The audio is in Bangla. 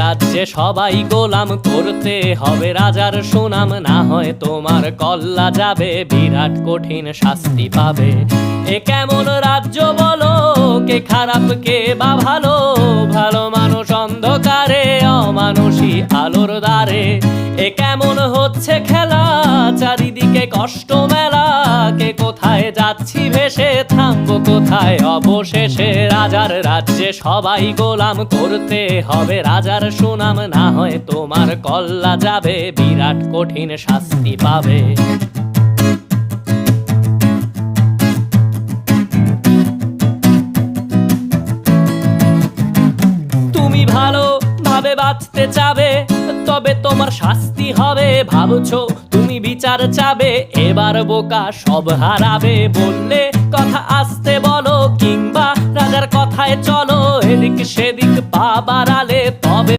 রাজ্যে সবাই গোলাম, করতে হবে রাজার সুনাম, না হয় তোমার কল্লা যাবে, বিরাট কঠিন শাস্তি পাবে। এ কেমন রাজ্য বলো, কে খারাপ কে বা ভালো, ভালো মানুষ অন্ধকারে, অমানুষী আলোর দ্বারে। এ কেমন হচ্ছে খেলা, চারিদিকে কষ্ট মেলা, কে কোথায় যাচ্ছি ভেসে, থামবো কোথায় অবশেষে। রাজার রাজ্যে সবাই গোলাম, করতে হবে রাজার সুনাম, না হয় তোমার কল্লা যাবে, বিরাট কঠিন শাস্তি পাবে। তুমি ভালো ভাবে বাঁচতে চাবে, তবে তোমার শাস্তি হবে। ভাবছো তুমি বিচার চাবে, এবার বোকা সব হারাবে। বললে কথা আসতে বলো, কিংবা রাজার কথায় চলো, এদিক সেদিক পা বাড়ালে তবে